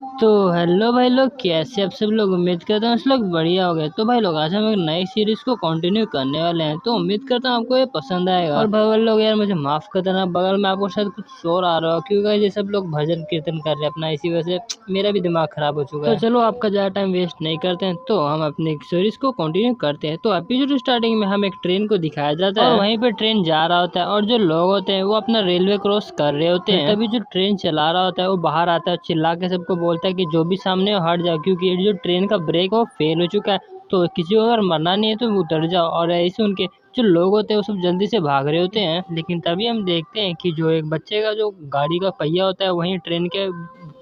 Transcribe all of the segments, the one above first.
तो हेलो भाई लोग, कैसे आप सब लोग। उम्मीद करता हूँ सब लोग बढ़िया हो गए। तो भाई लोग, आज हम एक नई सीरीज को कंटिन्यू करने वाले हैं, तो उम्मीद करता हूँ आपको ये पसंद आएगा। और भाई लोग यार, मुझे माफ कर देना, बगल में आपको शायद कुछ शोर आ रहा हो, क्योंकि ये सब लोग भजन कीर्तन कर रहे हैं अपना, इसी वजह से मेरा भी दिमाग खराब हो चुका है। तो चलो, आपका ज्यादा टाइम वेस्ट नहीं करते हैं, तो हम अपनी सीरीज को कंटिन्यू करते हैं। तो एपिसोड स्टार्टिंग में हम एक ट्रेन को दिखाया जाता है और वहीं पे ट्रेन जा रहा होता है, और जो लोग होते हैं वो अपना रेलवे क्रॉस कर रहे होते हैं। तभी जो ट्रेन चला रहा होता है वो बाहर आता है, चिल्ला के सबको बोलता है कि जो भी सामने हो हट जाओ, क्योंकि ये जो ट्रेन का ब्रेक वो फेल हो चुका है। तो किसी को अगर मरना नहीं है तो उतर जाओ। और ऐसे उनके जो लोग होते हैं वो सब जल्दी से भाग रहे होते हैं, लेकिन तभी हम देखते हैं कि जो एक बच्चे का जो गाड़ी का पहिया होता है वहीं ट्रेन के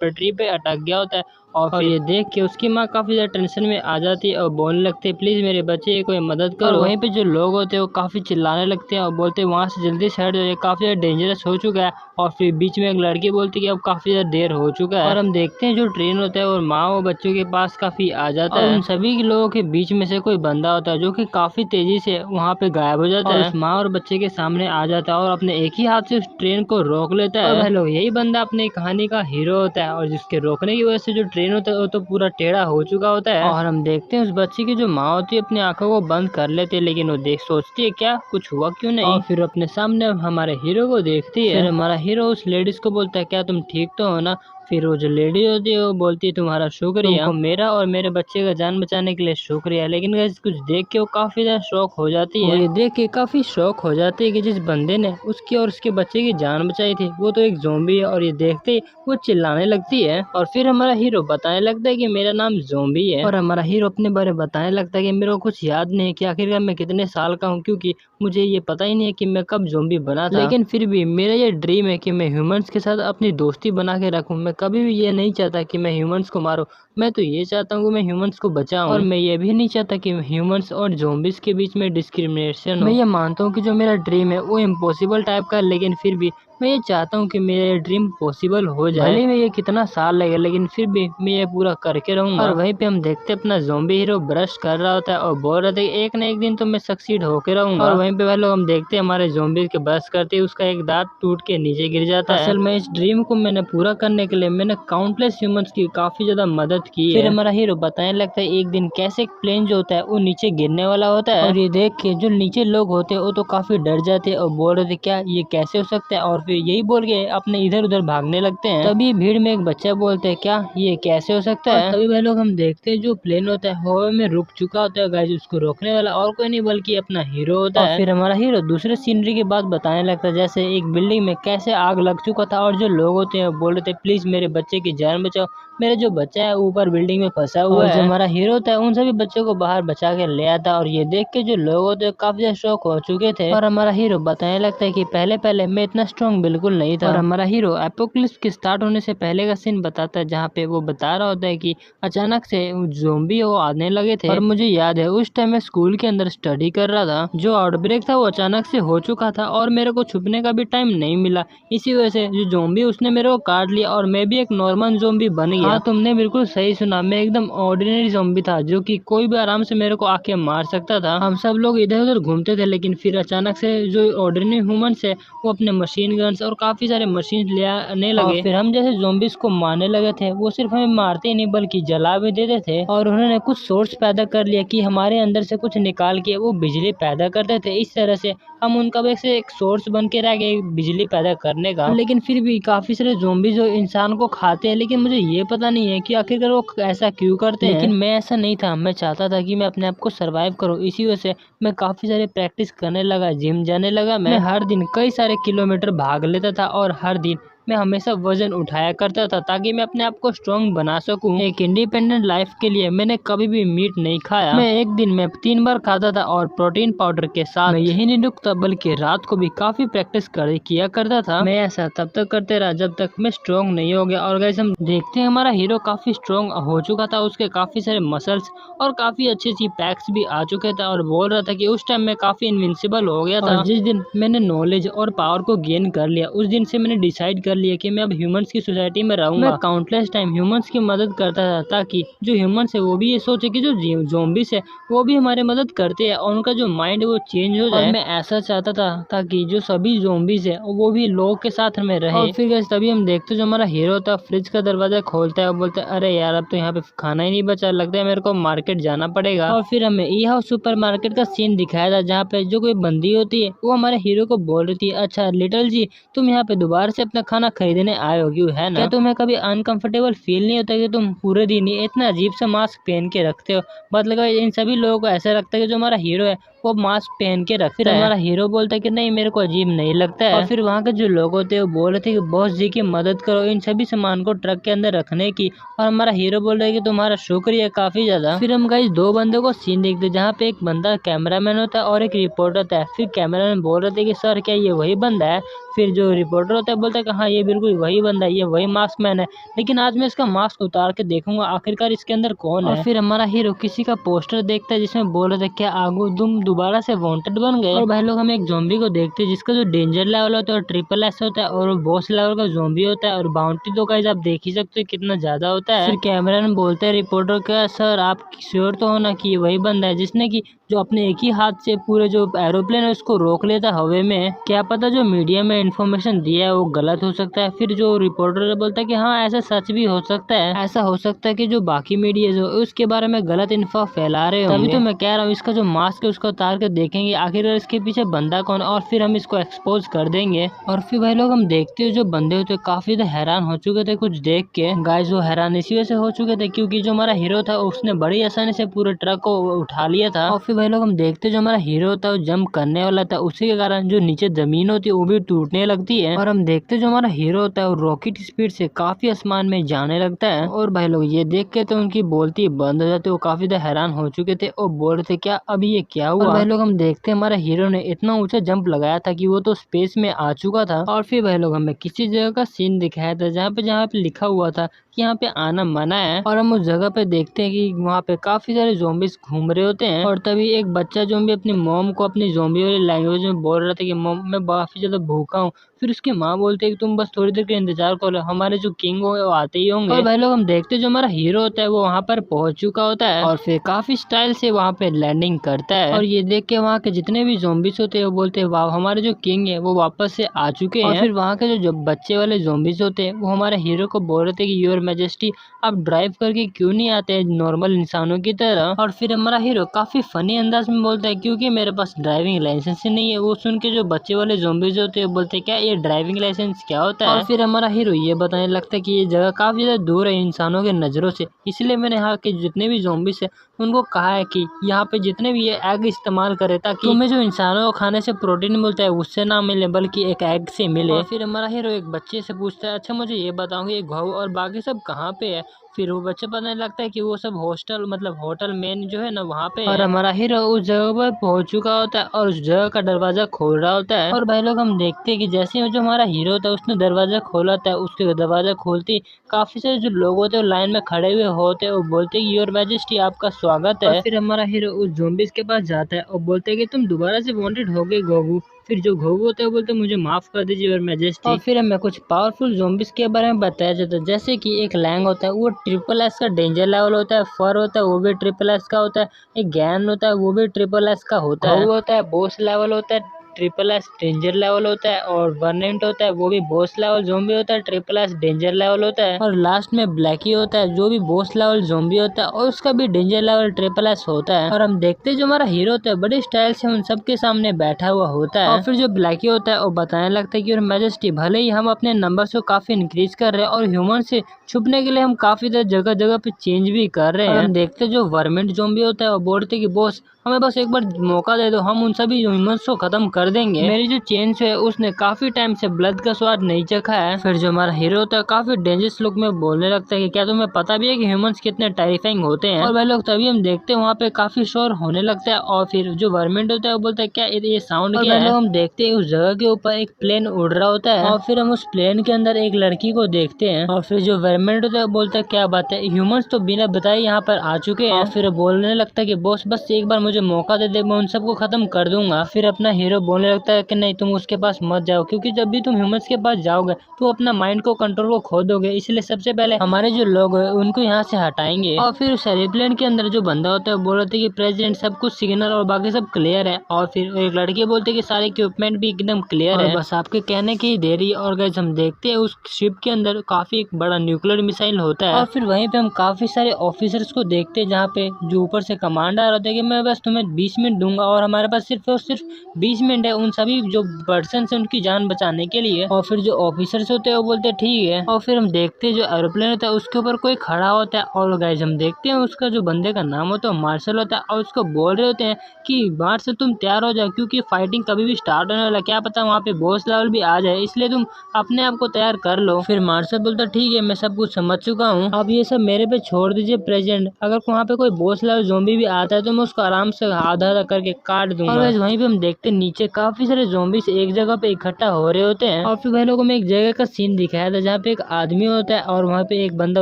पटरी पे अटक गया होता है। और ये देख के उसकी माँ काफी ज्यादा टेंशन में आ जाती है और बोलने लगती है, प्लीज मेरे बच्चे की कोई मदद करो। और वहीं पे जो लोग होते हैं वो काफी चिल्लाने लगते हैं और बोलते हैं, वहां से जल्दी से हट जाओ, ये काफी ज्यादा डेंजरस हो चुका है। और फिर बीच में एक लड़की बोलती है कि अब काफी ज्यादा देर हो चुका है। और हम देखते हैं जो ट्रेन होता है और माँ वो बच्चों के पास काफी आ जाता है। उन सभी लोगों के बीच में से कोई बंदा होता है जो कि काफी तेजी से वहां पे गायब हो जाता है, उस माँ और बच्चे के सामने आ जाता है और अपने एक ही हाथ से उस ट्रेन को रोक लेता है। और भाई लोग, यही बंदा अपनी कहानी का हीरो होता है, और जिसके रोकने की वजह से जो ट्रेन होता है वो तो पूरा टेढ़ा हो चुका होता है। और हम देखते हैं उस बच्चे की जो माँ होती है अपनी आंखों को बंद कर लेती है, लेकिन वो देख सोचती है क्या कुछ हुआ क्यों नहीं। और फिर अपने सामने हमारे हीरो को देखती है। फिर हमारा हीरो उस लेडीज को बोलता है, क्या तुम ठीक तो हो ना। फिर वो जो लेडी होती है वो बोलती है, तुम्हारा शुक्रिया, तुमको मेरा और मेरे बच्चे का जान बचाने के लिए शुक्रिया। लेकिन गाइस, कुछ देख के वो काफी ज्यादा शौक हो जाती है। और ये देख के काफी शौक हो जाती है कि जिस बंदे ने उसकी और उसके बच्चे की जान बचाई थी वो तो एक ज़ॉम्बी है। और ये देखते ही वो चिल्लाने लगती है। और फिर हमारा हीरो बताने लगता है कि मेरा नाम ज़ॉम्बी है। और हमारा हीरो अपने बारे में बताने लगता है कि मेरे को कुछ याद नहीं है कि आखिरकार मैं कितने साल का हूँ, क्योंकि मुझे ये पता ही नहीं है कि मैं कब ज़ॉम्बी बना था। लेकिन फिर भी मेरा ये ड्रीम है कि मैं ह्यूमंस के साथ अपनी दोस्ती बना के रखूं। मैं कभी भी ये नहीं चाहता कि मैं ह्यूमंस को मारूं। मैं तो ये चाहता हूँ कि मैं ह्यूमंस को बचाऊं। और मैं ये भी नहीं चाहता कि ह्यूमंस और ज़ॉम्बीज के बीच में डिस्क्रिमिनेशन हो। मैं ये मानता हूँ कि जो मेरा ड्रीम है वो इम्पॉसिबल टाइप का है, लेकिन फिर भी मैं ये चाहता हूँ कि मेरा ये ड्रीम पॉसिबल हो जाए। भले में ये कितना साल लगे, लेकिन फिर भी मैं ये पूरा करके रहूंगा। और वहीं पे हम देखते अपना ज़ॉम्बी हीरो ब्रश कर रहा होता है और बोल रहा था कि एक न एक दिन तो मैं सक्सीड होके रहूंगा। और वहीं पे भाई लोग हम देखते हैं हमारे ज़ॉम्बी के ब्रश करते ही उसका एक दांत टूट के नीचे गिर जाता है। असल में इस ड्रीम को मैंने पूरा करने के लिए मैंने काउंटलेस ह्यूमंस की काफी ज्यादा मदद की है। फिर हमारा हीरो बताने लगता है एक दिन कैसे एक प्लेन जो होता है वो नीचे गिरने वाला होता है। और ये देख के जो नीचे लोग होते हैं वो तो काफी डर जाते हैं और बोल रहे थे, क्या ये कैसे हो सकता है। और फिर यही बोल के अपने इधर उधर भागने लगते हैं। तभी भीड़ में एक बच्चा बोलते हैं, क्या ये कैसे हो सकता है। तभी भाई लोग हम देखते हैं जो प्लेन होता है हवा में रुक चुका होता है गाइस, उसको रोकने वाला और कोई नहीं बल्कि अपना हीरो होता है। फिर हमारा हीरो दूसरे सीनरी की बात बताने लगता है, जैसे एक बिल्डिंग में कैसे आग लग चुका था और जो लोग होते हैं बोल रहे थे, प्लीज मेरे बच्चे की जान बचाओ, मेरा जो बच्चा है ऊपर बिल्डिंग में फंसा हुआ है। जो हमारा हीरो होता है उन सभी बच्चों को बाहर बचा के ले आता है। और ये देख के जो लोग होते हैं काफी ज्यादा शौक हो चुके थे। और हमारा हीरो बताने लगता है कि पहले पहले मैं इतना स्ट्रॉन्ग बिल्कुल नहीं था। और हमारा हीरो एपोक्लिप्स के स्टार्ट होने से पहले का सीन बताता है, जहाँ पे वो बता रहा होता है कि अचानक से ज़ोंबी वो आने लगे थे। और मुझे याद है उस टाइम मैं स्कूल के अंदर स्टडी कर रहा था, जो आउटब्रेक था वो अचानक से हो चुका था और मेरे को छुपने का भी टाइम नहीं मिला। इसी वजह से जो ज़ोंबी उसने मेरे को काट लिया और मैं भी एक नॉर्मल ज़ोंबी बन गया। हाँ, तुमने बिल्कुल सही सुना, मैं एकदम ऑर्डिनरी ज़ोंबी था जो कि कोई भी आराम से मेरे को आके मार सकता था। हम सब लोग इधर उधर घूमते थे, लेकिन फिर अचानक से जो ऑर्डिनरी ह्यूमंस है वो अपने मशीन गन्स और काफी सारे मशीन ले आने लगे। फिर हम जैसे ज़ोंबीज को मारने लगे थे, वो सिर्फ हमें मारते ही नहीं बल्कि जला भी देते थे। और उन्होंने कुछ सोर्स पैदा कर लिया कि हमारे अंदर से कुछ निकाल के वो बिजली पैदा करते थे। इस तरह से हम उनका वैसे एक सोर्स बन के रह गए बिजली पैदा करने का। लेकिन फिर भी काफी सारे ज़ोंबी जो इंसान को खाते हैं, लेकिन मुझे ये पता नहीं है कि आखिरकार वो ऐसा क्यों करते हैं। लेकिन मैं ऐसा नहीं था, मैं चाहता था कि मैं अपने आप को सरवाइव करूं। इसी वजह से मैं काफी सारे प्रैक्टिस करने लगा, जिम जाने लगा। मैं हर दिन कई सारे किलोमीटर भाग लेता था और हर दिन मैं हमेशा वजन उठाया करता था ताकि मैं अपने आप को स्ट्रॉन्ग बना सकूं। एक इंडिपेंडेंट लाइफ के लिए मैंने कभी भी मीट नहीं खाया। मैं एक दिन में 3 बार खाता था और प्रोटीन पाउडर के साथ। मैं यही नहीं रुकता बल्कि रात को भी काफी प्रैक्टिस किया करता था। मैं ऐसा तब तक करते रहा जब तक मैं स्ट्रॉन्ग नहीं हो गया। और गाइस, हम देखते हैं हमारा हीरो काफी स्ट्रॉन्ग हो चुका था, उसके काफी सारे मसल्स और काफी अच्छी अच्छी पैक्स भी आ चुके थे। और बोल रहा था कि उस टाइम मैं काफी इनविंसिबल हो गया था। और जिस दिन मैंने नॉलेज और पावर को गेन कर लिया उस दिन से मैंने डिसाइड कर लिया कि मैं अब ह्यूमंस की सोसाइटी में रहूंगा। मैं काउंटलेस टाइम ह्यूमंस की मदद करता था ताकि जो ह्यूमंस है वो भी ये सोचे कि जो ज़ॉम्बीज है वो भी हमारी मदद करते हैं और उनका जो माइंड है वो चेंज हो जाए। और मैं ऐसा चाहता था ताकि जो सभी ज़ॉम्बीज है वो भी लोगों के साथ में रहे। और फिर तभी हम देखते जो हमारा हीरो था फ्रिज का दरवाजा खोलता है और बोलता है अरे यार अब तो यहाँ पे खाना ही नहीं बचा, लगता है मेरे को मार्केट जाना पड़ेगा। और फिर हमें ई हाउस सुपर मार्केट का सीन दिखाया था जहाँ पे जो कोई बंदी होती है वो हमारे हीरो को बोल रही थी, अच्छा लिटिल जी तुम यहाँ पे दोबारा से अपना खाना खरीदने आए हो क्यों, है ना? क्या तुम्हें कभी अनकंफर्टेबल फील नहीं होता कि तुम पूरे दिन ही इतना अजीब सा मास्क पहन के रखते हो? मतलब इन सभी लोगों को ऐसा लगता है कि जो हमारा हीरो है वो मास्क पहन के रखता है। फिर हमारा हीरो बोलता है कि नहीं मेरे को अजीब नहीं लगता है। और फिर वहाँ के जो लोग होते हैं वो बोल रहे थे कि बॉस जी की मदद करो इन सभी सामान को ट्रक के अंदर रखने की। और हमारा हीरो बोल रहा है कि तुम्हारा शुक्रिया काफी ज्यादा। फिर हम गाइस दो बंदों को सीन देखते हैं जहाँ पे एक बंदा कैमरामैन होता है और एक रिपोर्टर होता है। फिर कैमरामैन बोल रहे थे कि सर क्या ये वही बंदा है? फिर जो रिपोर्टर होता है बोलता है कि हाँ ये बिल्कुल वही बंदा है, ये वही मास्क मैन है, लेकिन आज मैं इसका मास्क उतार के देखूंगा आखिरकार इसके अंदर कौन है। और फिर हमारा हीरो किसी का पोस्टर देखता है जिसमें बोल रहे थे क्या आगू तुम दोबारा से वांटेड बन गए। और भाई लोग हम एक ज़ॉम्बी को देखते हैं जिसका जो डेंजर लेवल होता है और ट्रिपल एस होता है और बॉस लेवल का ज़ॉम्बी होता है और बाउंटी तो गाइस आप देख ही सकते हो कितना ज्यादा होता है। फिर कैमरामैन बोलते हैं रिपोर्टर का सर आप श्योर तो हो ना कि वही बंदा है जिसने की जो अपने एक ही हाथ से पूरे जो एरोप्लेन है उसको रोक लेता हवा में? क्या पता जो मीडिया में इंफॉर्मेशन दिया है वो गलत हो सकता है। फिर जो रिपोर्टर बोलता है कि हाँ ऐसा सच भी हो सकता है, ऐसा हो सकता है कि जो बाकी मीडिया जो उसके बारे में गलत इन्फो फैला रहे होंगे। तभी तो मैं कह रहा हूँ इसका जो मास्क है उसको उतार कर देखेंगे आखिर इसके पीछे बंदा कौन और फिर हम इसको एक्सपोज कर देंगे। और फिर भाई लोग हम देखते हैं जो बंदे होते काफी हैरान हो चुके थे कुछ देख के। गाइस वो हैरान इसी वजह से हो चुके थे क्योंकि जो हमारा हीरो था उसने बड़ी आसानी से पूरे ट्रक को उठा लिया था। और फिर भाई लोग हम देखते जो हमारा हीरो होता है वो जंप करने वाला था, उसी के कारण जो नीचे जमीन होती है वो भी टूटने लगती है। और हम देखते जो हमारा हीरो होता है वो रॉकेट स्पीड से काफी आसमान में जाने लगता है। और भाई लोग ये देख के तो उनकी बोलती बंद हो जाती है, वो काफी हैरान हो चुके थे और बोल रहे थे क्या अभी ये क्या हुआ। और भाई लोग हम देखते हमारा हीरो ने इतना ऊंचा जंप लगाया था कि वो तो स्पेस में आ चुका था। और फिर भाई लोग हमें किसी जगह का सीन दिखाया था जहाँ पे लिखा हुआ था कि यहाँ पे आना मना है। और हम उस जगह पे देखते हैं कि वहाँ पे काफी सारे ज़ॉम्बीज घूम रहे होते हैं। और तभी एक बच्चा ज़ॉम्बी अपनी मॉम को अपनी ज़ॉम्बी वाली लैंग्वेज में बोल रहा था कि मॉम मैं काफी ज्यादा भूखा हूँ। फिर उसकी माँ बोलती है कि तुम बस थोड़ी देर का इंतजार करो, हमारे जो किंग हो वो आते ही होंगे। और भाई लोग हम देखते हैं जो हमारा हीरो होता है वो वहाँ पर पहुंच चुका होता है और फिर काफी स्टाइल से वहाँ पे लैंडिंग करता है। और ये देख के वहाँ के जितने भी ज़ॉम्बीज होते हैं वो बोलते हैं वाह हमारे जो किंग है वो वापस से आ चुके हैं। और फिर वहाँ के जो बच्चे वाले ज़ॉम्बीज होते हैं वो हमारे हीरो को बोल रहे थे कि योर मैजेस्टी आप ड्राइव करके क्यों नहीं आते नॉर्मल इंसानों की तरह। और फिर हमारा हीरो काफी फनी अंदाज में बोलता है क्योंकि मेरे पास ड्राइविंग लाइसेंस ही नहीं है। वो सुन के जो बच्चे वाले ज़ॉम्बीज होते हैं बोलते क्या ये ड्राइविंग लाइसेंस क्या होता है। और फिर हमारा हीरो ये बताने लगता है कि ये जगह काफी ज्यादा दूर है इंसानों के नजरों से, इसलिए मैंने यहाँ के जितने भी ज़ॉम्बीज है उनको कहा है कि यहाँ पे जितने भी ये एग इस्तेमाल करे ताकि तुम्हें जो इंसानों को खाने से प्रोटीन मिलता है उससे ना मिले बल्कि एक एग से मिले। और फिर हमारा हीरो एक बच्चे से पूछता है अच्छा मुझे ये बताओगे ये घाव और बाकी सब कहाँ पे है। फिर वो बच्चे बताने लगता है कि वो सब हॉस्टल मतलब होटल मेन जो है ना वहाँ पे। और हमारा हीरो उस जगह पर पहुंच चुका होता है और उस जगह का दरवाजा खोल रहा होता है। और भाई लोग हम देखते हैं कि जैसे ही जो हमारा हीरो होता है उसने दरवाजा खोला था उसके दरवाजा खोलते ही काफी सारे जो लोग होते हैं लाइन में खड़े हुए होते हैं और बोलते हैं योर मैजेस्टी आपका स्वागत है। और फिर हमारा हीरो उस ज़ॉम्बीज के पास जाता है और बोलते हैं कि तुम दोबारा से वांटेड हो गए गोगू। फिर जो घोगू होता है बोलते मुझे माफ कर दीजिए योर मैजेस्टी। और फिर हमें कुछ पावरफुल ज़ॉम्बीज के बारे में बताया जाता है जैसे कि एक लैंग होता है वो ट्रिपल एस का डेंजर लेवल होता है, फर होता है वो भी ट्रिपल एस का होता है, एक गैन होता है वो भी ट्रिपल एस का होता है, वो होता है बॉस लेवल होता है ट्रिपल एस डेंजर लेवल होता है, और वर्नेंट होता है वो भी बॉस लेवल ज़ॉम्बी होता है ट्रिपल एस डेंजर लेवल होता है, और लास्ट में ब्लैकी होता है जो भी बॉस लेवल ज़ॉम्बी होता है और उसका भी डेंजर लेवल ट्रिपल एस होता है। और हम देखते हैं जो हमारा हीरो होता है बड़े स्टाइल से उन सबके सामने बैठा हुआ होता है। और फिर जो ब्लैकी होता है वो बताने लगता है कि योर मैजेस्टी भले ही हम अपने नंबर्स को काफी इंक्रीज कर रहे हैं और ह्यूमन से छुपने के लिए हम काफी जगह जगह पे चेंज भी कर रहे हैं। हम देखते जो वर्मेंट ज़ॉम्बी होता है वो बोलते कि बॉस हमें बस एक बार मौका दे दो, हम उन सभी ह्यूमंस को खत्म कर देंगे। मेरी जो चेंज है उसने काफी टाइम से ब्लड का स्वाद नहीं चखा है। फिर जो हमारा हीरो होता है काफी डेंजरस लुक में बोलने लगता है कि क्या तुम्हें पता भी है कि ह्यूमंस कितने टेरिफाइंग होते हैं। और वह लोग तभी हम देखते हैं वहाँ पे काफी शोर होने लगता है और फिर जो वर्मेंट होता है वो बोलता है क्या ये साउंड क्या है। हम देखते हैं उस जगह के ऊपर एक प्लेन उड़ रहा होता है और फिर हम उस प्लेन के अंदर एक लड़की को देखते हैं। और फिर जो वर्मेंट होता है वो बोलता है क्या बात है ह्यूमंस तो बिना बताए यहाँ पर आ चुके हैं। फिर बोलने लगता है कि बॉस बस एक बार मुझे मौका दे दे मैं उन सबको खत्म कर दूंगा। फिर अपना हीरो बोलने लगता है कि नहीं तुम उसके पास मत जाओ, क्योंकि जब भी तुम ह्यूमंस के पास जाओगे तो अपना माइंड को कंट्रोल को खो दोगे, इसलिए सबसे पहले हमारे जो लोग हैं उनको यहाँ से हटाएंगे। और फिर उस एरोप्लेन के अंदर जो बंदा होता है बोल रहे थे कि प्रेसिडेंट सब कुछ सिग्नल और बाकी सब क्लियर है, और फिर एक लड़के बोलते कि सारे इक्विपमेंट भी एकदम क्लियर है, बस आपके कहने की ही देरी। और गाइस हम देखते हैं उस शिप के अंदर काफी एक बड़ा न्यूक्लियर मिसाइल होता है, और फिर वहीं पे हम काफी सारे ऑफिसर्स को देखते हैं जहाँ पे जो ऊपर से कमांड आ रहा होता है कि मैं बस तुम्हें 20 मिनट दूंगा, और हमारे पास सिर्फ और सिर्फ 20 मिनट है उन सभी जो पर्सन है उनकी जान बचाने के लिए। और फिर जो ऑफिसर्स होते हैं वो बोलते हैं ठीक है, और फिर हम देखते हैं जो एरोप्लेन होता है उसके ऊपर कोई खड़ा होता है, और गाइस हम देखते हैं उसका जो बंदे का नाम होता है मार्शल होता है, और उसको बोल रहे होते हैं कि मार्शल तुम तैयार हो जाओ क्योंकि फाइटिंग कभी भी स्टार्ट होने वाला, क्या पता वहाँ पे बॉस लेवल भी आ जाए, इसलिए तुम अपने आप को तैयार कर लो। फिर मार्शल बोलता ठीक है मैं सब कुछ समझ चुका हूँ, अब ये सब मेरे पे छोड़ दीजिए प्रेसिडेंट, अगर वहाँ पे कोई बॉस लेवल ज़ॉम्बी भी आता है तो मैं उसको आराम से आधा आधा करके काट दूंगा। और वहीं पे हम देखते हैं नीचे काफी सारे ज़ॉम्बीज एक जगह पे इकट्ठा हो रहे होते हैं, और फिर भाई लोगों में एक जगह का सीन दिखाया था जहाँ पे एक आदमी होता है और वहाँ पे एक बंदा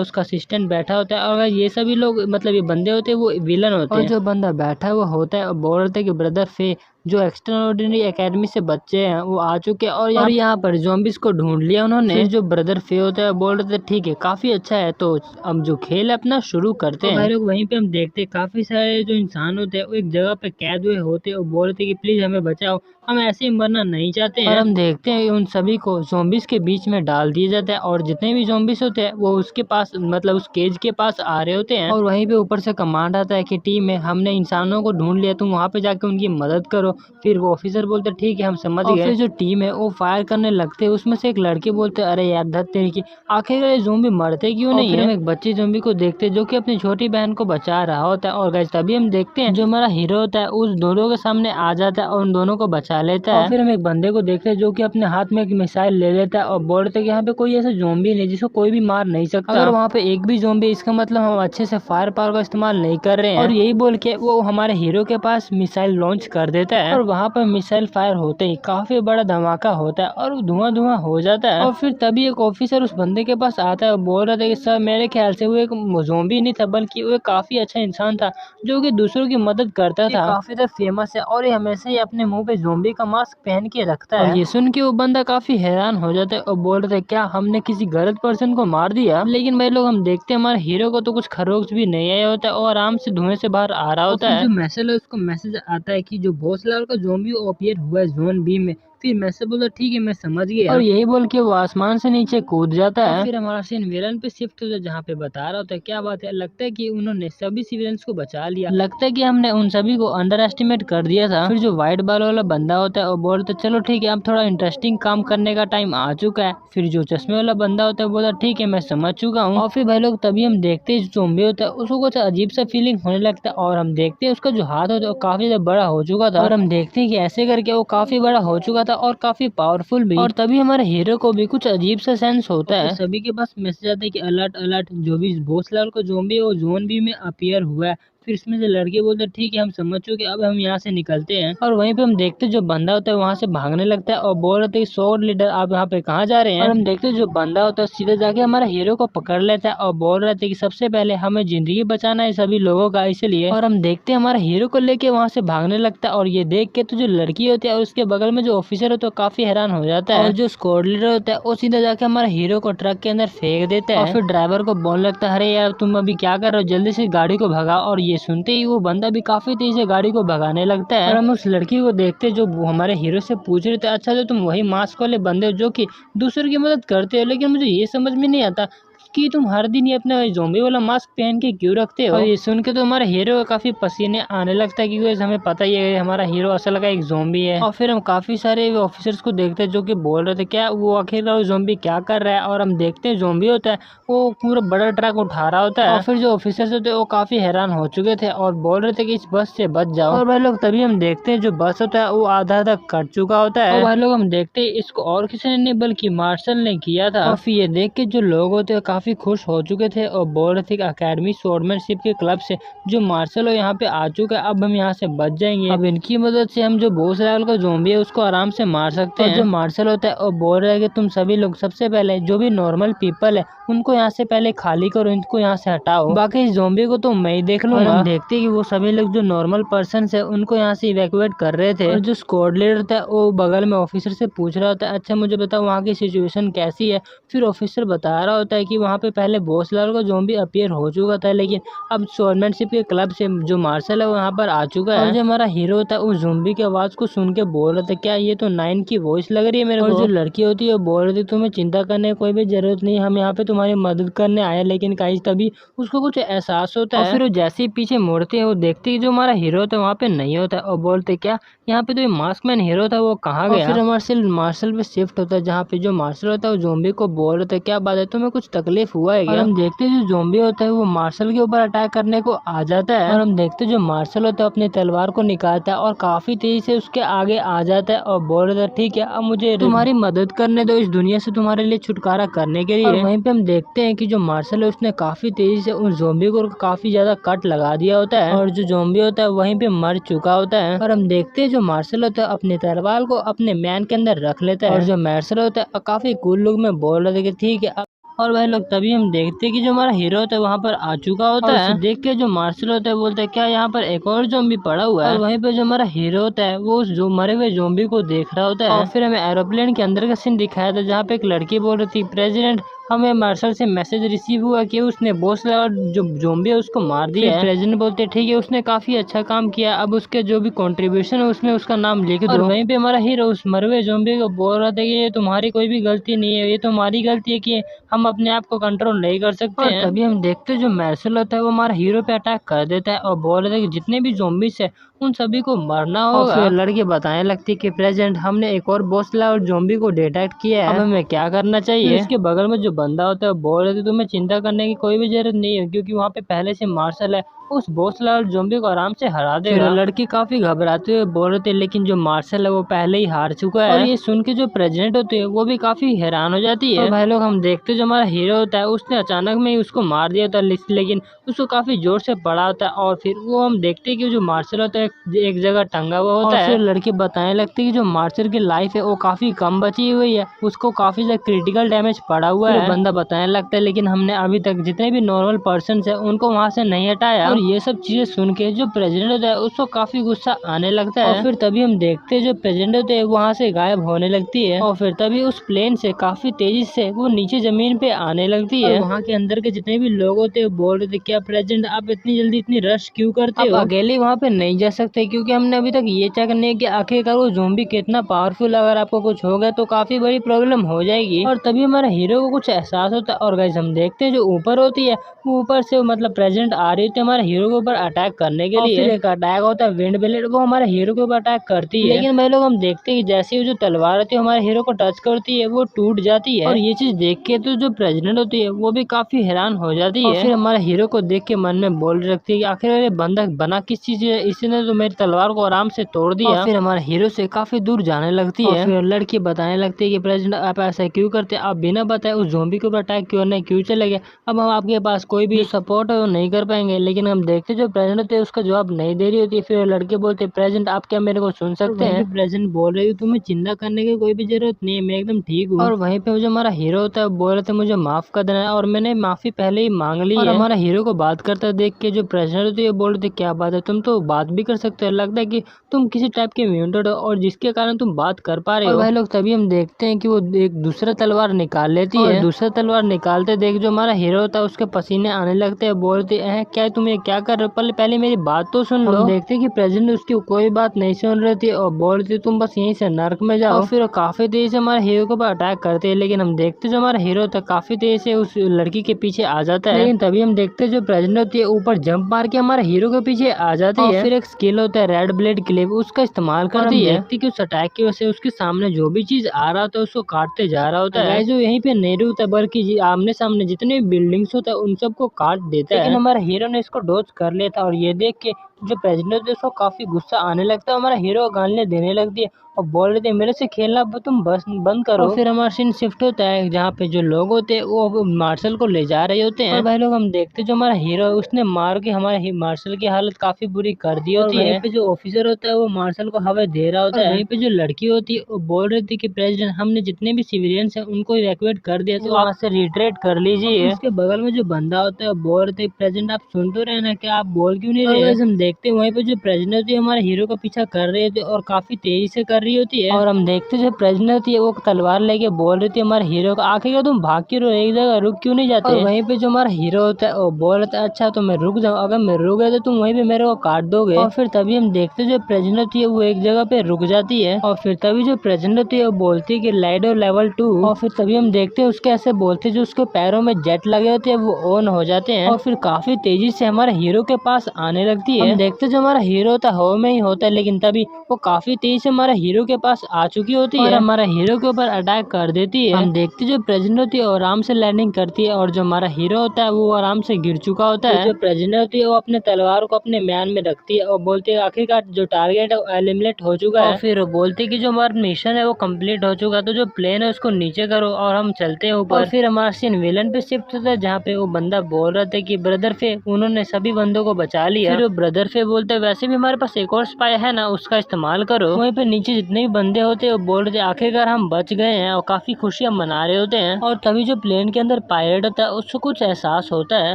उसका असिस्टेंट बैठा होता है, और ये सभी लोग मतलब ये बंदे होते हैं वो विलन होते हैं, और जो बंदा बैठा हुआ होता है बोल रहे थे कि ब्रदर फे जो एक्स्ट्राऑर्डिनरी एकेडमी से बच्चे हैं वो आ चुके हैं, और यहाँ पर ज़ॉम्बीज को ढूंढ लिया उन्होंने। फिर जो ब्रदर फे होता है बोल रहे थे ठीक है काफी अच्छा है, तो अब जो खेल है अपना शुरू करते हैं। भाई लोग वहीं पे हम देखते हैं काफी सारे जो इंसान होते हैं वो एक जगह पे कैद हुए होते हैं और बोल रहे थे कि प्लीज हमें बचाओ, हम ऐसे ही मरना नहीं चाहते हैं। और हम देखते हैं उन सभी को ज़ॉम्बीज के बीच में डाल दिया जाता है, और जितने भी ज़ॉम्बीज होते हैं वो उसके पास मतलब उस केज के पास आ रहे होते हैं, और वहीं पे ऊपर से कमांड आता है कि टीम में हमने इंसानों को ढूंढ लिया, तुम वहाँ पे जाके उनकी मदद करो। फिर वो ऑफिसर बोलते ठीक है हम समझ गए। फिर जो टीम है वो फायर करने लगते हैं, उसमें से एक लड़के बोलते अरे यार धत तेरी की, आखिर ये ज़ॉम्बी मरते क्यों नहीं है। फिर हम एक बच्चे ज़ॉम्बी को देखते हैं जो कि अपनी छोटी बहन को बचा रहा होता है, और गाइस तभी हम देखते हैं जो हमारा हीरो होता है उस दोनों के सामने आ जाता है और उन दोनों को बचा लेता है। और फिर हम एक बंदे को देखते हैं जो कि अपने हाथ में एक मिसाइल ले लेता है और बोलते हैं कि यहाँ पे कोई ऐसा ज़ॉम्बी नहीं जिसको कोई भी मार नहीं सकता, अगर वहाँ पे एक भी ज़ॉम्बी इसका मतलब हम अच्छे से फायर पावर का इस्तेमाल नहीं कर रहे हैं। और यही बोल के वो हमारे हीरो के पास मिसाइल लॉन्च कर देता है, और वहाँ पर मिसाइल फायर होते ही काफी बड़ा धमाका होता है और धुआं धुआं हो जाता है। और फिर तभी एक ऑफिसर उस बंदे के पास आता है और बोल रहा था कि सर मेरे ख्याल से वो एक ज़ॉम्बी नहीं था बल्कि वो काफी अच्छा इंसान था जो कि दूसरों की मदद करता था, काफी ज्यादा फेमस है और ये हमेशा ही अपने मुंह पे ज़ॉम्बी का मास्क पहन के रखता है। और ये सुन के वो बंदा काफी हैरान हो जाता है और बोल रहा था क्या हमने किसी गलत पर्सन को मार दिया। लेकिन भाई लोग हम देखते हैं हमारे हीरो को तो कुछ खरोच भी नहीं आया होता है और आराम से धुएं से बाहर आ रहा होता है। जो मैसेज है उसको मैसेज आता है कि जो बॉस लेवल का ज़ॉम्बी अपीयर हुआ है जोन बी में। फिर मैसेज बोला ठीक है मैं समझ गया, और यही बोल के वो आसमान से नीचे कूद जाता है। फिर हमारा सीन विलन पे शिफ्ट होता है जहाँ पे बता रहा होता है क्या बात है, लगता है कि उन्होंने सभी सिविलियंस को बचा लिया, लगता है कि हमने उन सभी को अंडर एस्टिमेट कर दिया था। फिर जो व्हाइट बाल वाला बंदा होता है वो बोलता है चलो ठीक है अब थोड़ा इंटरेस्टिंग काम करने का टाइम आ चुका है। फिर जो चश्मे वाला बंदा होता है बोलता ठीक है मैं समझ चुका हूँ। और फिर भाई लोग तभी हम देखते हैं जो ज़ॉम्बी होता है उसको कुछ अजीब सा फीलिंग होने लगता है, और हम देखते हैं उसका जो हाथ होता है वो काफी ज्यादा बड़ा हो चुका था, और हम देखते हैं कि ऐसे करके वो काफी बड़ा हो चुका था और काफी पावरफुल भी। और तभी हमारे हीरो को भी कुछ अजीब सा सेंस होता है, सभी के पास मैसेज आता है कि अलर्ट अलर्ट जो भी बॉस लेवल का ज़ॉम्बी है वो जोन बी में अपीयर हुआ है। फिर इसमें से लड़के बोलते हैं ठीक है हम समझ चुके अब हम यहाँ से निकलते हैं। और वहीं पे हम देखते जो बंदा होता है वहाँ से भागने लगता है और बोल रहे थे स्वॉर्ड लीडर आप यहाँ पे कहाँ जा रहे हैं। और हम देखते जो बंदा होता है सीधे जाके हमारे हीरो को पकड़ लेता है और बोल रहे थे कि सबसे पहले हमें जिंदगी बचाना है सभी लोगों का, इसलिए। और हम देखते हैं हमारे हीरो को लेके वहाँ से भागने लगता है, और ये देख के तो जो लड़की होती है और उसके बगल में जो ऑफिसर होता है काफी हैरान हो जाता है, और जो स्क्वाड लीडर होता है वो सीधा जाके हमारे हीरो को ट्रक के अंदर फेंक देता है। और फिर ड्राइवर को बोलने लगता है अरे यार तुम अभी क्या कर रहे हो, जल्दी से गाड़ी को भगाओ। और ये सुनते ही वो बंदा भी काफी तेजी से गाड़ी को भगाने लगता है, और हम उस लड़की को देखते जो हमारे हीरो से पूछ रहे थे अच्छा तो तुम वही मास्क वाले बंदे हो जो कि दूसरों की मदद करते हो, लेकिन मुझे ये समझ में नहीं आता कि तुम हर दिन ये अपना ज़ॉम्बी वाला मास्क पहन के क्यों रखते हो। और ये सुन के तो हमारे हीरो को काफी पसीने आने लगता है क्योंकि हमें पता ही है हमारा हीरो असल का एक ज़ॉम्बी है। और फिर हम काफी सारे ऑफिसर्स को देखते हैं जो कि बोल रहे थे क्या वो आखिरकार ज़ॉम्बी क्या कर रहा है, और हम देखते हैं ज़ॉम्बी होता है वो पूरा बड़ा ट्रक उठा रहा होता है। और फिर जो ऑफिसर्स होते हैं वो काफी हैरान हो चुके थे और बोल रहे थे कि इस बस से बच जाओ। और भाई लोग तभी हम देखते हैं जो बस होता है वो आधा आधा कट चुका होता है, और भाई लोग हम देखते हैं इसको और किसी ने नहीं बल्कि मार्शल ने किया था। और फिर ये देख के जो लोग होते हैं काफी काफी खुश हो चुके थे और बोल रहे थे कि अकेडमी स्वॉर्डमैनशिप के क्लब से जो मार्शल यहाँ पे आ चुका है, अब हम यहाँ से बच जाएंगे। अब इनकी मदद से हम जो बॉस लेवल का ज़ॉम्बी है उसको आराम से मार सकते हैं। जो मार्शल होता है और बोल रहा है कि तुम सभी लोग सबसे पहले जो भी नॉर्मल पीपल है उनको यहाँ से पहले खाली करो, इनको यहाँ से हटाओ, बाकी इस ज़ॉम्बी को तो मैं ही देख लूंगा। हम देखते हैं कि वो सभी लोग जो नॉर्मल पर्सन है उनको यहाँ से इवैक्यूएट कर रहे थे और जो स्क्वाड लीडर था वो बगल में ऑफिसर से पूछ रहा होता है, अच्छा मुझे बताओ वहाँ की सिचुएशन कैसी है। फिर ऑफिसर बता रहा होता है कि वहाँ पे पहले बॉस लेवल का ज़ॉम्बी अपीयर हो चुका था, लेकिन अब स्वॉर्डमैनशिप के क्लब से जो मार्शल है वो यहाँ पर आ चुका है। और जो हमारा हीरो होता है उस ज़ॉम्बी की आवाज को सुन के बोल रहा था, क्या ये तो 9 की वॉइस लग रही है मेरे को। और जो लड़की होती है वो बोल रही थी, तुम्हें चिंता करने की कोई भी जरूरत नहीं, हम यहाँ पे तुम्हारी मदद करने आए। लेकिन गाइस तभी उसको कुछ एहसास होता है और फिर वो जैसे ही पीछे मुड़ते हैं वो देखते हैं जो हमारा हीरो होता है वहाँ पे नहीं होता है और बोलते क्या यहाँ पे तो ये मास्कमैन हीरो था वो कहाँ गया। फिर मार्शल पे शिफ्ट होता है जहाँ पे जो मार्शल होता है वो ज़ॉम्बी को बोल रहा था, क्या बात है तुम्हें कुछ तकलीफ हुआ है क्या। और हम देखते हैं जो ज़ॉम्बी होता है वो मार्शल के ऊपर अटैक करने को आ जाता है और हम देखते हैं जो मार्शल होता है अपनी तलवार को निकालता है और काफी तेजी से उसके आगे आ जाता है और बोल रहा था, ठीक है अब मुझे तुम्हारी मदद करने दो इस दुनिया से तुम्हारे लिए छुटकारा करने के लिए। और वहीं पे हम देखते हैं कि जो मार्शल है उसने काफी तेजी से उस ज़ॉम्बी को काफी ज्यादा कट लगा दिया होता है और जो ज़ॉम्बी होता है वहीं पे मर चुका होता है। और हम देखते हैं जो मार्शल होता है अपनी तलवार को अपने मैन के अंदर रख लेता है और जो मार्शल होता है काफी कूल लुक में बोल रहे थे कि ठीक है। और भाई लोग तभी हम देखते हैं कि जो हमारा हीरो होता है वहाँ पर आ चुका होता है। उसे देख के जो मार्शल होता है बोलता है, क्या यहाँ पर एक और ज़ॉम्बी पड़ा हुआ है। और वहीं पे जो हमारा हीरो होता है वो उस जो मरे हुए ज़ॉम्बी को देख रहा होता है। और फिर हमें एरोप्लेन के अंदर का सीन दिखाया था जहाँ पे एक लड़की बोल रही थी, प्रेसिडेंट हमें मार्शल से मैसेज रिसीव हुआ कि उसने बॉस लेवल जो ज़ॉम्बी है उसको मार दिया है। प्रेसिडेंट बोलते ठीक है उसने काफी अच्छा काम किया, अब उसके जो भी कंट्रीब्यूशन है उसमें उसका नाम लिख दो। और वहीं पे हमारा हीरो उस मरे हुए ज़ॉम्बी को बोल रहा था कि ये तुम्हारी कोई भी गलती नहीं है, ये तुम्हारी गलती है कि हम अपने आप को कंट्रोल नहीं कर सकते हैं। तभी हम देखते हैं जो मार्शल होता है वो हमारा हीरो पे अटैक कर देता है और बोल रहा था कि जितने भी ज़ॉम्बीज है उन सभी को मरना होगा। और फिर लड़की बताने लगती है कि प्रेसिडेंट हमने एक और बॉस लेवल ज़ॉम्बी को डिटेक्ट किया है, अब हमें क्या करना चाहिए। इसके बगल में जो बंदा होता है वो बोल रहे थे तुम्हें चिंता करने की कोई भी जरूरत नहीं है क्योंकि वहाँ पे पहले से मार्शल है उस बॉस लेवल ज़ॉम्बी को आराम से हरा देगा। फिर लड़की काफी घबराते हुए बोल रहे थे लेकिन जो मार्शल है वो पहले ही हार चुका है। और ये सुन के जो प्रेसिडेंट होती है वो भी काफी हैरान हो जाती है। और भाई लोग हम देखते जो हमारा हीरो होता है उसने अचानक में ही उसको मार दिया था, लेकिन उसको काफी जोर से पड़ा होता है और फिर वो हम देखते हैं कि जो मार्शल होता है एक जगह टंगा हुआ होता है। फिर लड़की बताने लगती है कि जो मार्शल की लाइफ है वो काफी कम बची हुई है, उसको काफी ज्यादा क्रिटिकल डैमेज पड़ा हुआ है। बंदा बताने लगता है लेकिन हमने अभी तक जितने भी नॉर्मल पर्सन है उनको वहाँ से नहीं हटाया। और ये सब चीजें सुन के जो प्रेसिडेंट होता है उसको काफी गुस्सा आने लगता है। और फिर तभी हम देखते हैं जो प्रेसिडेंट होते हैं वहाँ से गायब होने लगती है और फिर तभी उस प्लेन से काफी तेजी से वो नीचे जमीन पे आने लगती है। वहाँ के अंदर के जितने भी लोग होते हैं बोल रहे थे, क्या प्रेसिडेंट आप इतनी जल्दी इतनी रश क्यों करते हो, अकेले वहाँ पे नहीं जा सकते क्योंकि हमने अभी तक ये चेक नहीं कि आखिरकार वो ज़ॉम्बी कितना पावरफुल, अगर आपको कुछ हो गया तो काफी बड़ी प्रॉब्लम हो जाएगी। और तभी हमारे हीरो को कुछ एहसास होता है और गाइस हम देखते हैं जो ऊपर होती है वो ऊपर से मतलब प्रेसिडेंट आ रही थी हमारे हीरो के ऊपर अटैक करने के लिए। फिर एक अटैक होता है विंड ब्लेड, वो हमारे हीरो के ऊपर अटैक करती है लेकिन भाई लोग हम देखते हैं कि जैसे ही जो तलवार होती है हमारे हीरो को टच करती है वो टूट जाती है। और ये चीज देख के तो जो प्रेसिडेंट होती है वो भी काफी हैरान हो जाती है। फिर हमारे हीरो को देख के मन में बोल रखती है कि आखिर ये बंदा बना किस चीज है, इसने तो मेरी तलवार को आराम से तोड़ दिया। फिर हमारे हीरो से काफी दूर जाने लगती है। फिर लड़की बताने लगती है कि प्रेसिडेंट आप ऐसा क्यों करते, आप बिना बताए उस ज़ॉम्बी के ऊपर अटैक क्यों चले गए, अब हम आपके पास कोई भी सपोर्ट है वो नहीं कर पाएंगे। लेकिन हम देखते जो प्रेसिडेंट होते हैं उसका जवाब नहीं दे रही होती है। फिर लड़के बोलते प्रेसिडेंट आप क्या मेरे को सुन सकते हैं। प्रेसिडेंट बोल रही हूँ तुम्हें चिंता करने की कोई भी जरूरत नहीं है, मैं एकदम ठीक हूँ। और वहीं पे जो हमारा हीरो होता है बोल रहे थे मुझे माफ कर देना और मैंने माफी पहले ही मांग ली है। हमारा हीरो को बात करता देख के जो प्रेसिडेंट होती है बोल रहे थे क्या बात है, तुम तो बात भी कर सकते हो, लगता है कि तुम किसी टाइप के म्यूटेड हो और जिसके कारण तुम बात कर पा रहे हो। भाई लोग तभी हम देखते हैं कि वो एक दूसरा तलवार निकाल लेती है। दूसरा तलवार निकालते देख जो हमारा हीरो होता है उसके पसीने आने लगते हैं, बोलते हैं क्या तुम ये क्या कर रहे हो, पहले मेरी बात तो सुन लो। हम देखते हैं कि प्रेसिडेंट उसकी कोई बात नहीं सुन रही थी और बोल रही थी तुम बस यहीं से नर्क में जाओ। और फिर काफी तेजी से हमारे हीरो के ऊपर अटैक करते हैं लेकिन हम देखते जो हमारा हीरो होता है काफी तेजी से उस लड़की के पीछे आ जाता है। लेकिन तभी हम देखते जो प्रेसिडेंट होती है ऊपर जंप मार के हमारे हीरो के पीछे आ जाती है। फिर एक स्किल होता है रेड ब्लेड क्लिप, उसका इस्तेमाल करती है। देखती कि उस अटैक की वजह से उसके सामने जो भी चीज आ रहा होता है उसको काटते जा रहा होता है। जो यहीं पे नहीं रुकता बल्कि आमने सामने जितने भी बिल्डिंग्स होता है उन सबको काट देता है। लेकिन हमारा हीरो ने इसको डॉज कर लिया था और ये देख के जो प्रेसिडेंट है उसको काफी गुस्सा आने लगता है, हमारा हीरो गालियां देने लगती है और बोल रहे थे मेरे से खेलना तुम बस बंद करो। और फिर हमारा सीन शिफ्ट होता है जहाँ पे जो लोग होते हैं वो मार्शल को ले जा रहे होते हैं। और भाई लोग हम देखते जो हमारा हीरो है उसने मार के हमारे मार्शल की हालत काफी बुरी कर दी होती है। वहीं पे जो ऑफिसर होता है वो मार्शल को हवा दे रहा होता है। वहीं पे जो लड़की होती है वो बोल रही थी कि प्रेसिडेंट हमने जितने भी सिविलियंस हैं उनको इवैक्यूएट कर दिया, तो वहाँ से रिट्रीट कर लीजिए। उसके बगल में जो बंदा होता है वो बोल रहे थे प्रेसिडेंट आप सुन तो रहे ना, क्या आप बोल क्यों नहीं रहे? हम देखते हैं वहीं पे जो प्रेसिडेंट होती है हमारे हीरो का पीछा कर रही होती है और काफी तेजी से कर रही होती है। और हम देखते जो प्रेसिडेंट होती है वो तलवार लेके बोल रही थी हमारे हीरो का आखिर तुम भाग क्यों रहे हो, एक जगह रुक क्यों नहीं जाते? और वहीं पे जो हमारा हीरो होता है वो बोल रहा था अच्छा तो मैं रुक जाऊँ, अगर मैं रुक गया तो तुम वहीं पे मेरे को काट दोगे। और फिर तभी हम देखते जो प्रेसिडेंट होती है वो एक जगह पे रुक जाती है और फिर तभी जो प्रेसिडेंट होती है वो बोलती है कि लाइडो लेवल 2। और फिर तभी हम देखते हैं उसके ऐसे बोलते जो उसके पैरों में जेट लगे होते हैं वो ऑन हो जाते हैं और फिर काफी तेजी से हमारे हीरो के पास आने लगती है। हम देखते जो हमारा हीरो होता है हवा में ही होता है, लेकिन तभी वो काफी तेजी से हमारे हीरो के पास आ चुकी होती है और हमारा हीरो के ऊपर अटैक कर देती है। हम देखते जो प्रेसिडेंट होती है वो आराम से लैंडिंग करती है और जो हमारा हीरो होता है वो आराम से गिर चुका होता है। जो प्रेसिडेंट होती है वो अपने तलवार को अपने म्यान में रखती है और बोलती है आखिरकार जो टारगेट है वो एलिमिनेट हो चुका है। और फिर बोलती है कि जो हमारा मिशन है वो कंप्लीट हो चुका है, तो जो प्लेन है उसको नीचे करो और हम चलते हैं ऊपर। और फिर हमारा सीन विलन पे शिफ्ट होता है जहाँ पे वो बंदा बोल रहा था कि ब्रदर फे उन्होंने सभी बंदों को बचा लिया। फिर वो ब्रदर फे बोलते हैं वैसे भी हमारे पास एक और स्पाई है ना, उसका इस्तेमाल करो। वहीं पे नीचे जितने भी बंदे होते हैं वो बोल रहे थे आखिरकार हम बच गए हैं और काफी खुशियां मना रहे होते हैं। और तभी जो प्लेन के अंदर पायलट होता है उसको कुछ एहसास होता है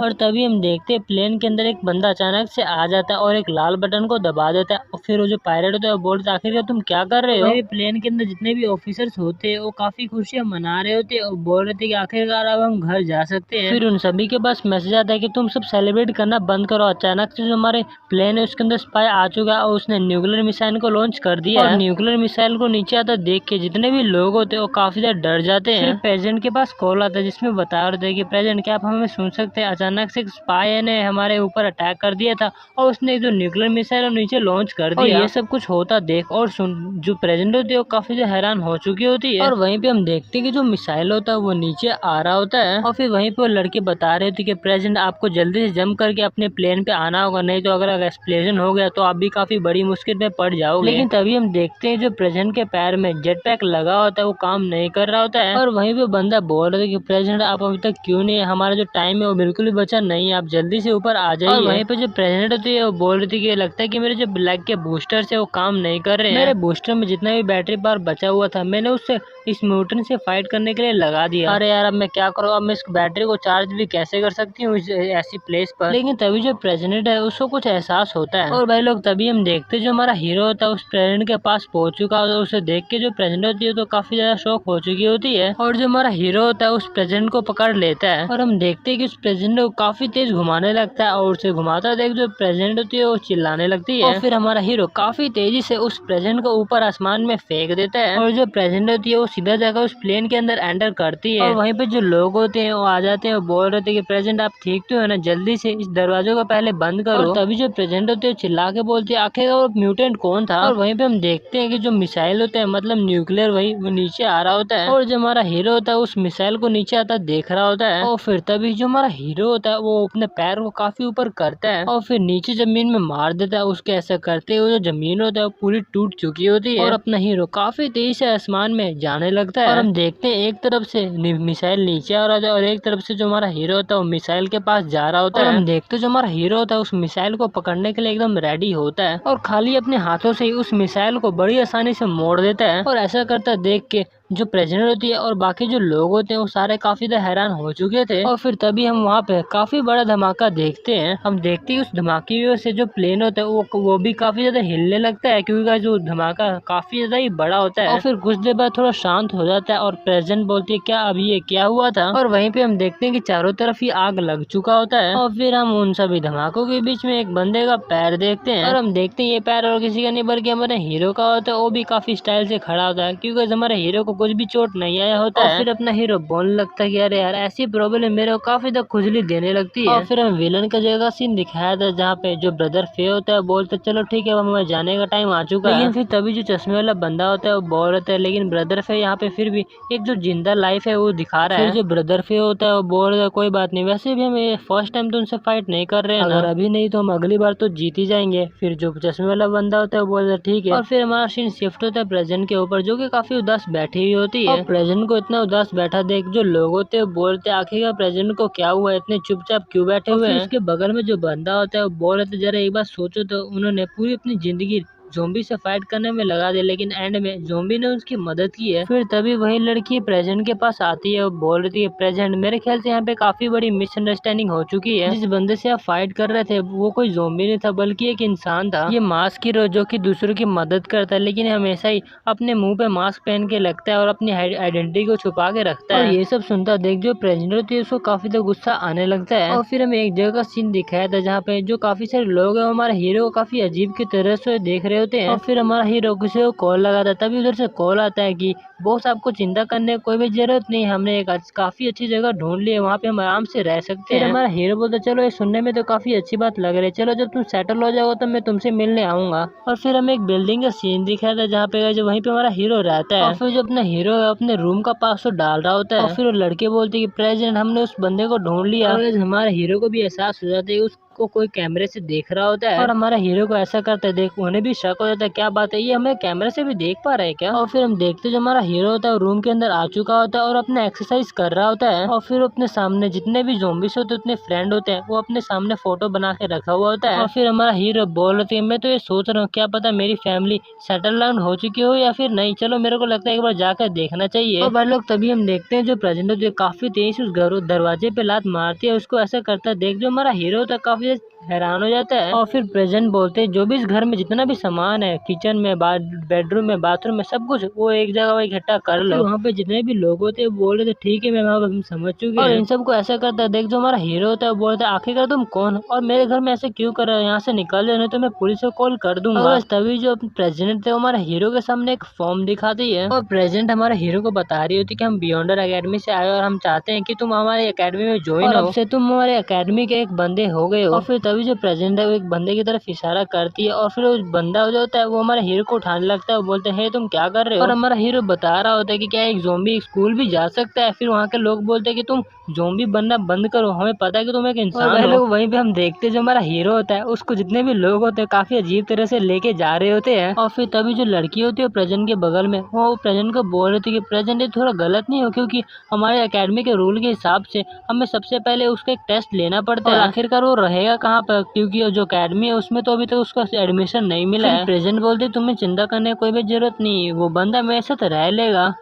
और तभी हम देखते हैं प्लेन के अंदर एक बंदा अचानक से आ जाता है और एक लाल बटन को दबा देता है और फिर वो जो पायलट होता है वो बोलता है आखिरकार तुम क्या कर रहे हो? वही प्लेन के अंदर जितने भी ऑफिसर्स होते हैं वो काफी खुशियां मना रहे होते हैं और बोल रहे थे कि आखिरकार अब हम घर जा सकते हैं। फिर उन सभी के पास मैसेज आता है कि तुम सब सेलिब्रेट करना बंद करो, अचानक से जो हमारे प्लेन है उसके अंदर स्पाई आ चुका है और उसने न्यूक्लियर मिसाइल को लॉन्च कर दिया है। न्यूक्लियर मिसाइल को नीचे आता देख के जितने भी लोग होते हैं वो काफी ज्यादा डर जाते हैं। प्रेसिडेंट के पास कॉल आता है जिसमें बता रहे थे कि प्रेसिडेंट क्या आप हमें सुन सकते हैं, अचानक से एक स्पाई ने हमारे ऊपर अटैक कर दिया था और उसने जो न्यूक्लियर मिसाइल नीचे लॉन्च कर दिया। और ये सब कुछ होता देख और सुन जो प्रेसिडेंट होती है वो काफी ज्यादा हैरान हो चुकी होती है। और वहीं पे हम देखते हैं कि जो मिसाइल होता है वो नीचे आ रहा होता है और फिर वहीं पे वो लड़के बता रहे थे कि प्रेसिडेंट आपको जल्दी से जंप करके अपने प्लेन पे आना होगा, नहीं तो अगर एक्सप्लोजन हो गया तो आप भी काफी बड़ी मुश्किल में पड़ जाओगे। लेकिन तभी हम देखते हैं जो प्रेसिडेंट के पैर में जेट पैक लगा होता है वो काम नहीं कर रहा होता है और वहीं पे बंदा बोल रहा था कि प्रेसिडेंट आप अभी तक क्यों नहीं, हमारा जो टाइम है वो बिल्कुल भी बचा नहीं है, आप जल्दी से ऊपर आ जाइए। और वहीं पे जो प्रेसिडेंट होती है वो बोल रही थी कि लगता है कि मेरे जो ब्लैक के बूस्टर है वो काम नहीं कर रहे हैं, मेरे बूस्टर में जितना भी बैटरी पावर बचा हुआ था मैंने उससे इस म्यूटेंट से फाइट करने के लिए लगा दिया। अरे यार अब मैं क्या करूँ, अब मैं इस बैटरी को चार्ज भी कैसे कर सकती हूँ ऐसी प्लेस पर। लेकिन तभी जो प्रेसिडेंट है उसको कुछ एहसास होता है और भाई लोग तभी हम देखते जो हमारा हीरो होता है उस प्रेसिडेंट के पास पहुंच चुका होता है, उसे देख के जो प्रेसिडेंट होती है तो काफी ज्यादा शॉक हो चुकी होती है और जो हमारा हीरो होता है उस प्रेसिडेंट को पकड़ लेता है और हम देखते हैं कि उस प्रेसिडेंट को काफी तेज घुमाने लगता है और उसे घुमाता देख जो प्रेसिडेंट होती है वो चिल्लाने लगती है और फिर हमारा हीरो काफी तेजी से उस प्रेसिडेंट को ऊपर आसमान में फेंक देता है और जो प्रेसिडेंट होती है वो सीधा जाकर उस प्लेन के अंदर एंटर करती है और वहीं पे जो लोग होते हैं वो आ जाते हैं और बोल रहे थे कि प्रेसिडेंट आप ठीक तो है ना, जल्दी से इस दरवाजे को पहले बंद करो। और तभी जो प्रेसिडेंट होते हैं चिल्ला के बोलते हैं आखिर वो म्यूटेंट कौन था और वहीं पे हम देखते हैं कि जो मिसाइल होता है मतलब न्यूक्लियर वही वो नीचे आ रहा होता है और जो हमारा हीरो होता है उस मिसाइल को नीचे आता देख रहा होता है और फिर तभी जो हमारा हीरो होता है वो अपने पैर को काफी ऊपर करता है और फिर नीचे जमीन में मार देता है। उसके ऐसा करते हुए जो जमीन होता है वो पूरी टूट चुकी होती है और अपना हीरो काफी तेजी से आसमान में जाने लगता है और हम देखते हैं एक तरफ से मिसाइल नीचे आ रहा है और एक तरफ से जो हमारा हीरो होता है वो मिसाइल के पास जा रहा होता है। हम देखते हैं जो हमारा हीरो होता है उस मिसाइल को पकड़ने के लिए एकदम रेडी होता है और खाली अपने हाथों से ही उस मिसाइल को बड़ी आसानी से मोड़ देता है और ऐसा करता देख के जो प्रेसिडेंट होती है और बाकी जो लोग होते हैं वो सारे काफी ज्यादा हैरान हो चुके थे और फिर तभी हम वहाँ पे काफी बड़ा धमाका देखते हैं। हम देखते हैं उस धमाके की वजह से जो प्लेन होता है वो भी काफी ज्यादा हिलने लगता है क्योंकि जो धमाका काफी ज्यादा ही बड़ा होता है और फिर कुछ देर बाद थोड़ा शांत हो जाता है और प्रेसिडेंट बोलती है क्या अभी ये क्या हुआ था और वहीं पे हम देखते हैं कि चारों तरफ ही आग लग चुका होता है और फिर हम उन सभी धमाकों के बीच में एक बंदे का पैर देखते हैं और हम देखते हैं ये पैर और किसी का नहीं बल्कि हमारे हीरो का होता है, वो भी काफी स्टाइल से खड़ा होता है क्योंकि हमारे हीरो को कुछ भी चोट नहीं आया होता है। फिर अपना हीरो बोलने लगता है कि अरे यार ऐसी प्रॉब्लम मेरे को काफी तक खुजली देने लगती है। और फिर हम विलन का जगह सीन दिखाया था जहाँ पे जो ब्रदर फे होता है बोलते चलो ठीक है अब हमें जाने का टाइम आ चुका है। लेकिन फिर तभी जो चश्मे वाला बंदा होता है वो बोल रहा है लेकिन ब्रदर फे यहाँ पे फिर भी एक जो जिंदा लाइफ है वो दिखा रहा है। फिर जो ब्रदर फे होता है वो बोल रहा है कोई बात नहीं, वैसे भी हम फर्स्ट टाइम तो उनसे फाइट नहीं कर रहे हैं, अगर अभी नहीं तो हम अगली बार तो जीत ही जाएंगे। फिर जो चश्मे वाला बंदा होता है वो बोलता है ठीक है। और फिर हमारा सीन शिफ्ट होता है प्रेजेंट के ऊपर जो कि काफी उदास बैठी हुई होती है। और प्रेजेंट को इतना उदास बैठा देख जो लोग होते हैं बोलते आखिरकार प्रेजेंट को क्या हुआ, इतने चुपचाप क्यों बैठे हुए हैं। उसके बगल में जो बंदा होता है वो बोल रहे थे जरा एक बार सोचो तो उन्होंने पूरी अपनी जिंदगी ज़ोंबी से फाइट करने में लगा दी लेकिन एंड में ज़ोंबी ने उसकी मदद की है। फिर तभी वही लड़की प्रेजेंट के पास आती है और बोल रही है प्रेजेंट मेरे ख्याल से यहाँ पे काफी बड़ी मिसअंडरस्टैंडिंग हो चुकी है। जिस बंदे से आप फाइट कर रहे थे वो कोई ज़ोंबी नहीं था बल्कि एक इंसान था। ये मास्क हीरो जो कि दूसरों की मदद करता है लेकिन हमेशा ही अपने मुंह पे मास्क पहन के लगता है और अपनी आइडेंटिटी को छुपा के रखता है। और ये सब सुनता देख जो प्रेजेंट होती है उसको काफी तो गुस्सा आने लगता है। और फिर हमें एक जगह का सीन दिखाया था जहाँ पे जो काफी सारे लोग हैं हमारे हीरो को काफी अजीब की तरह से देख रहे होते हैं। और फिर हमारा हीरो किसी को कॉल लगाता है तभी उधर से कॉल आता है कि बॉस आपको चिंता करने की कोई भी जरूरत नहीं, हमने एक काफी अच्छी जगह ढूंढ ली है, वहाँ पे हम आराम से रह सकते हैं। फिर हमारा हीरो बोलता है चलो ये सुनने में तो काफी अच्छी बात लग रही है, चलो जब तुम सेटल हो जाओ तो मैं तुमसे मिलने आऊंगा। और फिर हमें एक बिल्डिंग का सीन दिखाया था जहाँ पे जो वहीं पे हमारा हीरो रहता है। और फिर जो अपना हीरो है अपने रूम का पासवर्ड डाल रहा होता है और फिर वो लड़के बोलते हैं कि प्रेजेंट हमने उस बंदे को ढूंढ लिया। और हमारे हीरो को भी एहसास हो जाता है उसको कोई कैमरे से देख रहा होता है और हमारा हीरो को ऐसा करता है देख उन्हें भी शक हो जाता है क्या बात है ये हमें कैमरे से भी देख पा रहे हैं क्या। और फिर हम देखते जो हमारा हीरो होता है रूम के अंदर आ चुका होता है और अपना एक्सरसाइज कर रहा होता है। और फिर अपने सामने जितने भी ज़ोंबीज होते हैं उतने फ्रेंड होते हैं वो अपने सामने फोटो बना के रखा हुआ होता है। और फिर हमारा हीरो बोल रहे थे मैं तो ये सोच रहा हूँ क्या पता मेरी फैमिली सेटल डाउन हो चुकी हो या फिर नहीं, चलो मेरे को लगता है एक बार जाकर देखना चाहिए। और भाई लोग तभी हम देखते हैं जो प्रेजेंट जो काफी तेज उस दरवाजे पे लात मारती है उसको ऐसा करता है देख जो हमारा हीरो होता है काफी हैरान हो जाता है। और फिर प्रेजेंट बोलते हैं जो भी इस घर में जितना भी सामान है किचन में बेडरूम में बाथरूम में सब कुछ वो एक जगह इकट्ठा कर लो। वहाँ पे जितने भी लोग होते हैं बोल रहे थे ठीक है मैम अब हम समझ चुके हैं। और इन सबको ऐसा करता है देख जो हमारा हीरो होता है बोलता है आखिरकार तुम कौन हो और मेरे घर में ऐसे क्यों कर रहे हो, यहाँ से निकल जाओ नहीं तो मैं पुलिस को कॉल कर दूंगा। और तभी जो प्रेसिडेंट थे हमारे हीरो के सामने एक फॉर्म दिखाती है और प्रेसिडेंट हमारे हीरो को बता रही होती कि हम बियॉन्डर अकेडमी से आए और हम चाहते हैं कि तुम हमारे अकेडमी में ज्वाइन हो, अब से तुम हमारे अकेडमी के एक बंदे हो गए हो। और फिर तभी जो प्रेसिडेंट है वो एक बंदे की तरफ इशारा करती है और फिर वो बंदा जो होता है वो हमारे हीरो को उठाने लगता है वो बोलते हैं तुम क्या कर रहे हो। और हमारा हीरो बता रहा होता है कि क्या एक ज़ोंबी स्कूल भी जा सकता है। फिर वहाँ के लोग बोलते हैं कि तुम ज़ोंबी बनना बंद करो, हमें पता है कि तुम एक इंसान हो। वहीं पे हम देखते हैं जो हमारा हीरो होता है उसको जितने भी लोग होते हैं काफी अजीब तरह से लेके जा रहे होते हैं। और फिर तभी जो लड़की होती है प्रेजेंट के बगल में वो प्रेजेंट को बोल रही थी कि प्रेजेंट ये थोड़ा गलत नहीं हो क्योंकि हमारे अकेडमी के रूल के हिसाब से हमें सबसे पहले उसका एक टेस्ट लेना पड़ता है और आखिरकार वो रहेगा कहाँ पर क्योंकि जो अकेडमी है उसमें तो अभी तक उसका एडमिशन नहीं मिला है। प्रेजेंट बोलते तुम्हें चिंता करने की कोई भी जरूरत नहीं, वो बंदा मेरे साथ रह लेगा।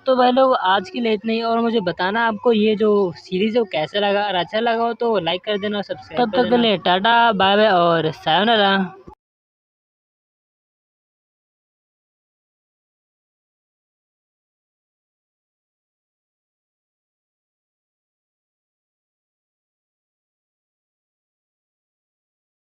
तो भाई लोग आज के लिए इतना ही और मुझे बताना आपको ये जो सीरीज है वो कैसा लगा, अगर अच्छा लगा हो तो लाइक कर देना और सब्सक्राइब कर देना। तब तक के लिए टाटा बाय बाय और सायोनारा।